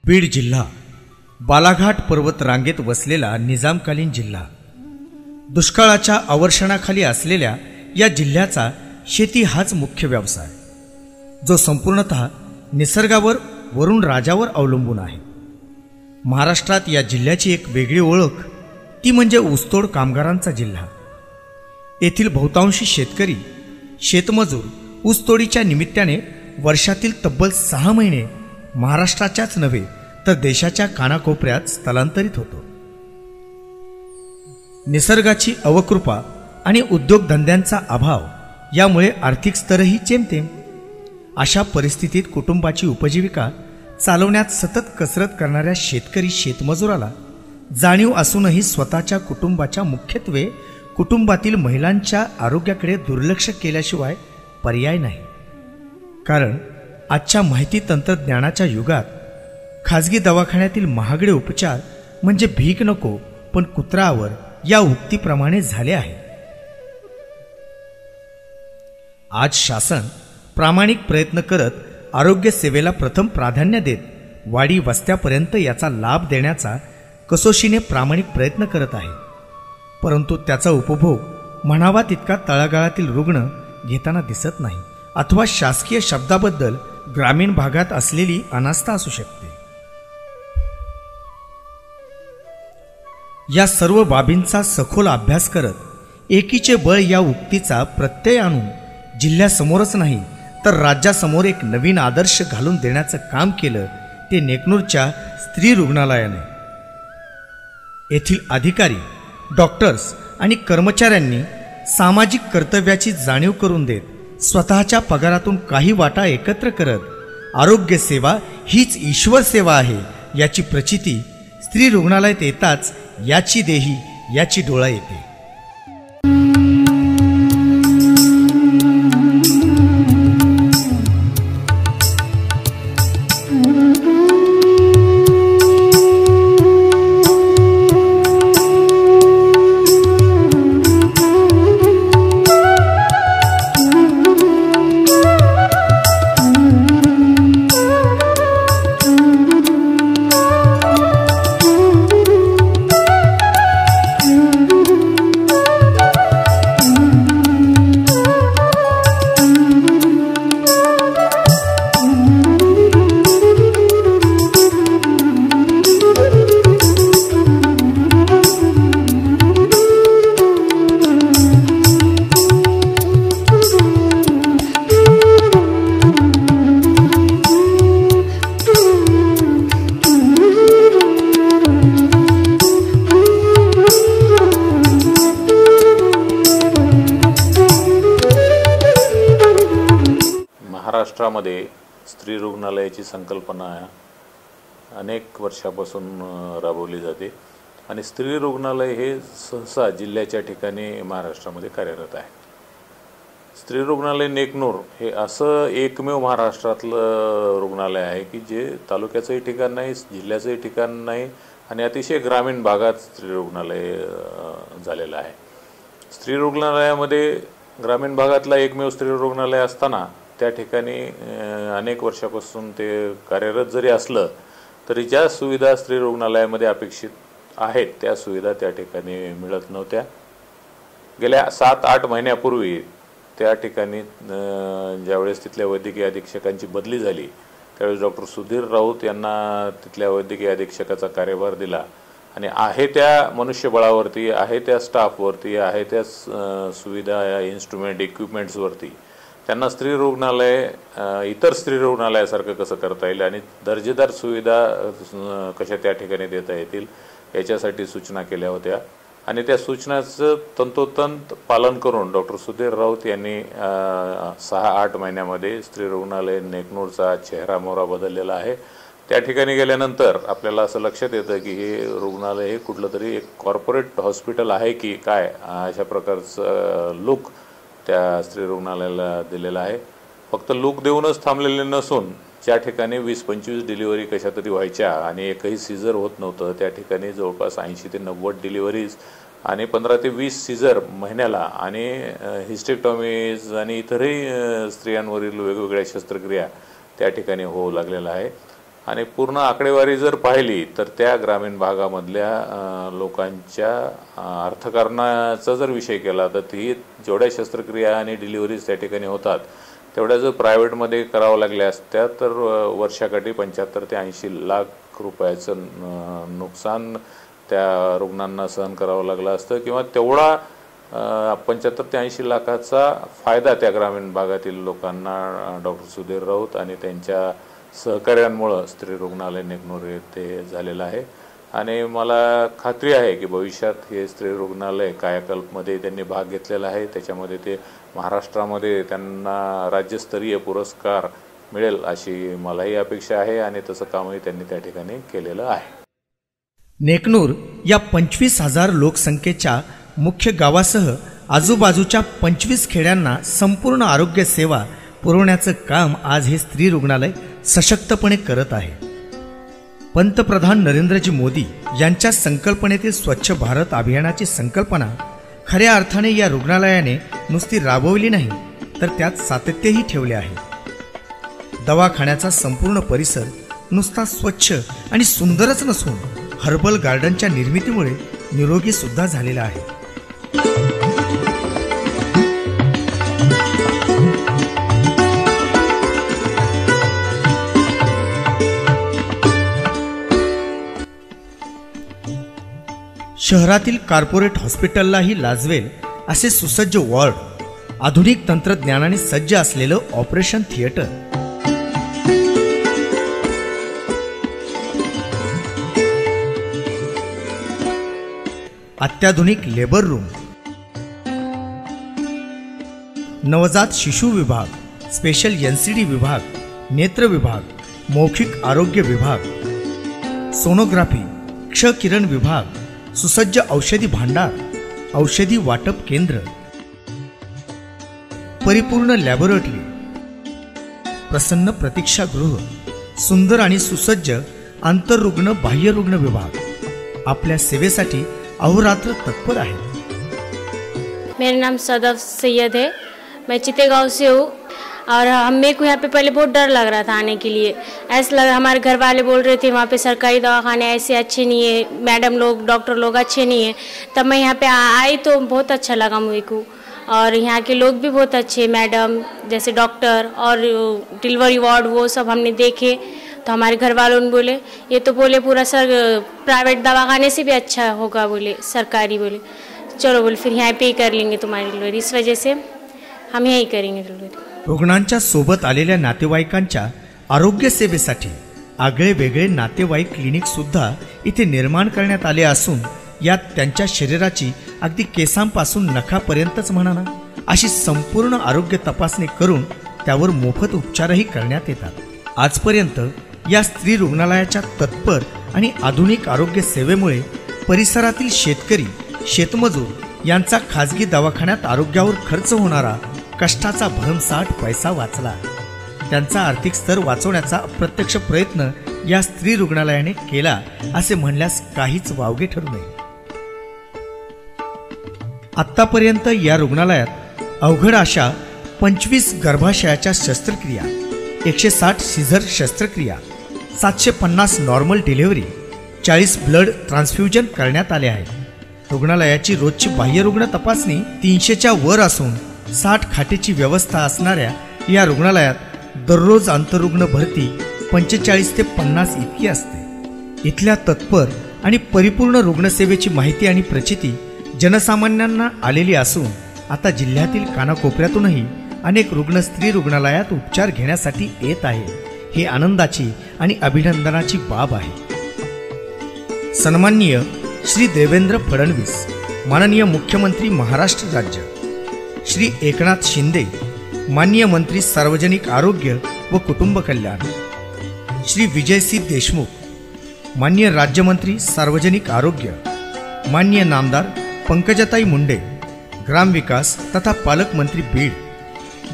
बीड जिल्हा बालाघाट पर्वत रांगेत वसलेला निजामकालीन जिल्हा, दुष्काळाच्या अवर्षणाखाली असलेल्या या जिल्ह्याचा शेती हाच मुख्य व्यवसाय, जो संपूर्णतः निसर्गावर वरुण राजावर अवलंबून आहे. महाराष्ट्रात या जिल्ह्याची एक वेगळी ओळख ती म्हणजे ऊसतोड कामगारांचा जिल्हा. येथील बहुतांशी शेतकरी शेतमजूर ऊसतोडीच्या निमित्ताने वर्षातील तब्बल 6 महिने महाराष्ट्राच्याच नव्हे तर देशाच्या कानाकोपऱ्यात स्थलांतरित होतो. निसर्गाची अवकृपा आणि उद्योगधंद्यांचा अभाव यामुळे आर्थिक स्तरही जेमतेम. अशा परिस्थितीत कुटुंबाची उपजीविका चालवण्यात सतत कसरत करणाऱ्या शेतकरी शेतमजुराला जाणीव असूनही स्वतःच्या कुटुंबाच्या, मुख्यत्वे कुटुंबातील महिलांच्या आरोग्याकडे दुर्लक्ष केल्याशिवाय पर्याय नाही. कारण आजच्या माहिती तंत्रज्ञानाच्या युगात खाजगी दवाखान्यातील महागडे उपचार म्हणजे भीक नको पण कुत्रावर या उक्तीप्रमाणे झाले आहे. आज शासन प्रामाणिक प्रयत्न करत आरोग्य सेवेला प्रथम प्राधान्य देत वाडी वस्त्यापर्यंत याचा लाभ देण्याचा कसोशीने प्रामाणिक प्रयत्न करत आहे. परंतु त्याचा उपभोग म्हणावा तितका तळागाळातील रुग्ण घेताना दिसत नाही, अथवा शासकीय शब्दाबद्दल ग्रामीण भागात असलेली अनास्था असू शकते. या सर्व बाबींचा सखोल अभ्यास करत एकीचे बळ या उक्तीचा प्रत्यय आणून जिल्ह्यासमोरच नाही तर राज्यासमोर एक नवीन आदर्श घालून देण्याचं काम केलं ते नेकनूरच्या स्त्री रुग्णालयाने. येथील अधिकारी, डॉक्टर्स आणि कर्मचाऱ्यांनी सामाजिक कर्तव्याची जाणीव करून देत स्वतःच्या पगारातून काही वाटा एकत्र करत आरोग्य सेवा हीच ईश्वर सेवा आहे याची प्रचिती स्त्री रुग्णालयात येताच याची देही याची डोळा येते. महाराष्ट्रामध्ये स्त्री रुग्णालयाची संकल्पना अनेक वर्षापासून राबवली जाते आणि स्त्री रुग्णालय हे सहसा जिल्ह्याच्या ठिकाणी महाराष्ट्रामध्ये कार्यरत आहे. स्त्री रुग्णालय नेकनूर हे असं एकमेव महाराष्ट्रातलं रुग्णालय आहे की जे तालुक्याचंही ठिकाण नाही, जिल्ह्याचंही ठिकाण नाही आणि अतिशय ग्रामीण भागात स्त्री रुग्णालय झालेलं आहे. स्त्री रुग्णालयामध्ये ग्रामीण भागातला एकमेव स्त्री रुग्णालय असताना त्या ठिकाणी अनेक वर्षापासून ते कार्यरत जरी असलं तरी ज्या सुविधा स्त्री रुग्णालयामध्ये अपेक्षित आहेत त्या सुविधा त्या ठिकाणी मिळत नव्हत्या. गेल्या 7-8 महिन्यापूर्वी त्या ठिकाणी ज्यावेळेस तिथल्या वैद्यकीय अधीक्षकांची बदली झाली त्यावेळेस डॉक्टर सुधीर राऊत यांना तिथल्या वैद्यकीय अधीक्षकाचा कार्यभार दिला आणि आहे त्या मनुष्यबळावरती, आहे त्या स्टाफवरती, आहे त्या सुविधा, इन्स्ट्रुमेंट, इक्विपमेंट्सवरती त्यांना स्त्री रुग्णालय इतर स्त्री रुग्णालयासारखं कसं करता येईल आणि दर्जेदार सुविधा कशा त्या ठिकाणी देता येतील याच्यासाठी सूचना केल्या होत्या आणि त्या सूचनाचं तंतोतंत पालन करून डॉक्टर सुधीर राऊत यांनी 6-8 महिन्यामध्ये स्त्री रुग्णालय नेकनूरचा चेहरा मोहरा बदललेला आहे. त्या ठिकाणी गेल्यानंतर आपल्याला असं लक्षात येतं की हे रुग्णालय हे कुठलं तरी एक कॉर्पोरेट हॉस्पिटल आहे की काय, अशा प्रकारचं लुक त्या स्त्री रुग्णालयाला दिलेला आहे. फक्त लुक देऊनच थांबलेले नसून ज्या ठिकाणी 20-25 डिलिव्हरी कशा तरी व्हायच्या आणि एकही सीझर होत नव्हतं त्या ठिकाणी जवळपास 80 ते 90 डिलिव्हरीज आणि 15 ते 20 सीझर महिन्याला आणि हिस्टेक्टॉमीज आणि इतरही स्त्रियांवरील वेगवेगळ्या शस्त्रक्रिया त्या ठिकाणी होऊ लागलेल्या आहे. आणि पूर्ण आकडेवारी जर पाहिली तर त्या ग्रामीण भागामधल्या लोकांच्या अर्थकारणाचा जर विषय केला तर ती जेवढ्या शस्त्रक्रिया आणि डिलिव्हरीज त्या ठिकाणी होतात तेवढ्या जर प्रायव्हेटमध्ये करावं लागल्या असत्या तर वर्षाकाठी 75 ते 80 लाख रुपयाचं नुकसान त्या रुग्णांना सहन करावं लागलं असतं किंवा तेवढा 75 ते 80 लाखाचा फायदा त्या ग्रामीण भागातील लोकांना डॉक्टर सुधीर राऊत आणि त्यांच्या सहकार्यांमुळे स्त्री रुग्णालय नेकनूर येथे झालेलं आहे आणि मला खात्री आहे की भविष्यात हे स्त्री रुग्णालय कायाकल्पमध्ये त्यांनी भाग घेतलेला आहे, त्याच्यामध्ये ते महाराष्ट्रामध्ये त्यांना राज्यस्तरीय पुरस्कार मिळेल अशी मलाही अपेक्षा आहे आणि तसं कामही त्यांनी त्या ठिकाणी केलेलं आहे. नेकनूर या 25,000 लोकसंख्येच्या मुख्य गावासह आजूबाजूच्या 25 खेड्यांना संपूर्ण आरोग्य सेवा पुरवण्याचं काम आज हे स्त्री रुग्णालय सशक्तपणे करत आहे. पंतप्रधान नरेंद्रजी मोदी यांच्या संकल्पनेतील स्वच्छ भारत अभियानाची संकल्पना खऱ्या अर्थाने या रुग्णालयाने नुसती राबवली नाही तर त्यात सातत्यही ठेवले आहे. दवाखान्याचा संपूर्ण परिसर नुसता स्वच्छ आणि सुंदरच नसून हर्बल गार्डनच्या निर्मितीमुळे निरोगी सुद्धा झालेला आहे. शहरातील कॉर्पोरेट हॉस्पिटललाही लाजवेल असे सुसज्ज वॉर्ड, आधुनिक तंत्रज्ञानाने सज्ज असलेलं ऑपरेशन थिएटर, अत्याधुनिक लेबर रूम, नवजात शिशु विभाग, स्पेशल NCD विभाग, नेत्र विभाग, मौखिक आरोग्य विभाग, सोनोग्राफी, क्ष किरण विभाग, सुसज्ज औषधी भांडार, औषधी वाटप केंद्र, परिपूर्ण लॅबोरेटरी, प्रसन्न प्रतीक्षागृह, सुंदर आणि सुसज्ज आंतररुग्ण बाह्यरुग्ण विभाग आपल्या सेवेसाठी अहोरात्र तत्पर आहे. मेरा नाम सदफ सैयद है, मैं चितेगांव से हूँ और मेरे को यहाँ पे पहले बहुत डर लग रहा था आने के लिए. ऐसा लगा हमारे घर वाले बोल रहे थे वहाँ पे सरकारी दवाखाने ऐसे अच्छे नहीं है, मैडम लोग डॉक्टर लोग अच्छे नहीं है. तब मैं यहाँ पे आई तो बहुत अच्छा लगा मुझे को और यहाँ के लोग भी बहुत अच्छे, मैडम जैसे डॉक्टर और डिलीवरी वार्ड वो सब हमने देखे. तो हमारे घर वालों ने बोले ये तो बोले पूरा सर प्राइवेट दवाखाने से भी अच्छा होगा, बोले सरकारी, बोले चलो बोले फिर यहाँ पे ही कर लेंगे तुम्हारी डिलीवरी, इस वजह से हम यहीं करेंगे डिलीवरी. रुग्णांच्या सोबत आलेल्या नातेवाईकांच्या आरोग्य सेवेसाठी आगळे वेगळे नातेवाईक क्लिनिक सुद्धा इथे निर्माण करण्यात आले असून यात त्यांच्या शरीराची अगदी केसांपासून नखापर्यंतच म्हणा ना अशी संपूर्ण आरोग्य तपासणी करून त्यावर मोफत उपचारही करण्यात येतात. आजपर्यंत या स्त्री रुग्णालयाच्या तत्पर आणि आधुनिक आरोग्य सेवेमुळे परिसरातील शेतकरी, शेतमजूर यांचा खाजगी दवाखान्यात आरोग्यावर खर्च होणारा कष्टाचा भरमसाठ पैसा वाचला. त्यांचा आर्थिक स्तर वाचवण्याचा अप्रत्यक्ष प्रयत्न या स्त्री रुग्णालयाने केला असे म्हणल्यास काहीच वावगे ठरू नये. आत्तापर्यंत या रुग्णालयात अवघड अशा 25 गर्भाशयाच्या शस्त्रक्रिया, 160 सिझर शस्त्रक्रिया, 750 नॉर्मल डिलिव्हरी, 40 ब्लड ट्रान्सफ्युजन करण्यात आले आहे. रुग्णालयाची रोजची बाह्यरुग्ण तपासणी 300च्या वर असून 60 खाटेची व्यवस्था असणाऱ्या या रुग्णालयात दररोज आंतररुग्ण भरती 45 ते 50 इतकी असते. इथल्या तत्पर आणि परिपूर्ण रुग्णसेवेची माहिती आणि प्रचिती जनसामान्यांना आलेली असून आता जिल्ह्यातील कानाकोपऱ्यातूनही अनेक रुग्ण स्त्री रुग्णालयात उपचार घेण्यासाठी येत आहे. ही आनंदाची आणि अभिनंदनाची बाब आहे. सन्माननीय श्री देवेंद्र फडणवीस, माननीय मुख्यमंत्री महाराष्ट्र राज्य, श्री एकनाथ शिंदे, माननीय मंत्री सार्वजनिक आरोग्य व कुटुंब कल्याण, श्री विजयसिंह देशमुख, माननीय राज्यमंत्री सार्वजनिक आरोग्य, माननीय नामदार पंकजाताई मुंडे, ग्रामविकास तथा पालकमंत्री बीड,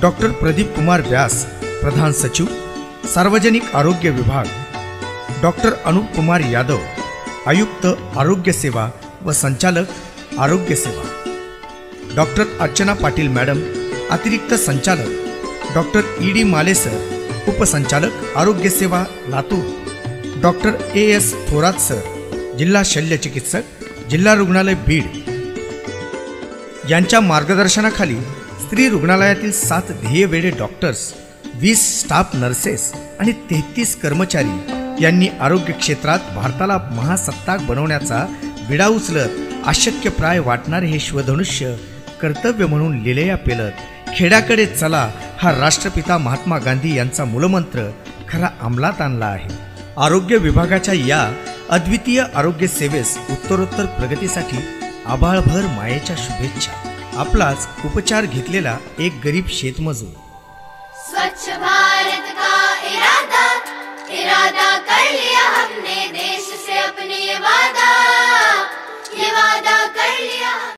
डॉक्टर प्रदीप कुमार व्यास, प्रधान सचिव सार्वजनिक आरोग्य विभाग, डॉक्टर अनूप कुमार यादव, आयुक्त आरोग्य सेवा व संचालक आरोग्य सेवा, डॉक्टर अर्चना पाटील मॅडम, अतिरिक्त संचालक, डॉक्टर ED माले सर, उपसंचालक आरोग्य सेवा Latur, doctor AS Thorat sir, जिल्हा शल्य चिकित्सक, जिल्हा रुग्णालय बीड यांच्या मार्गदर्शनाखाली स्त्री रुग्णालयातील 7 ध्येयवेडे डॉक्टर्स, 20 स्टाफ नर्सेस आणि 33 कर्मचारी यांनी आरोग्य क्षेत्रात भारताला महासत्ताक बनवण्याचा विडा उचलत अशक्यप्राय वाटणारे हे शिवधनुष्य कर्तव्य म्हणून लिलया पेलत खेड्याकडे चला हा राष्ट्रपिता महात्मा गांधी यांचा मूलमंत्र खरा अंमलात आणला आहे. आरोग्य विभागाच्या या अद्वितीय आरोग्य सेवेस उत्तरोत्तर प्रगतीसाठी आभाळभर मायेच्या शुभेच्छा. आपलाच उपचार घेतलेला एक गरीब शेतमजूर. स्वच्छ भारत का इरादा कर लिया हमने, देश से अपने ये वादा कर लिया.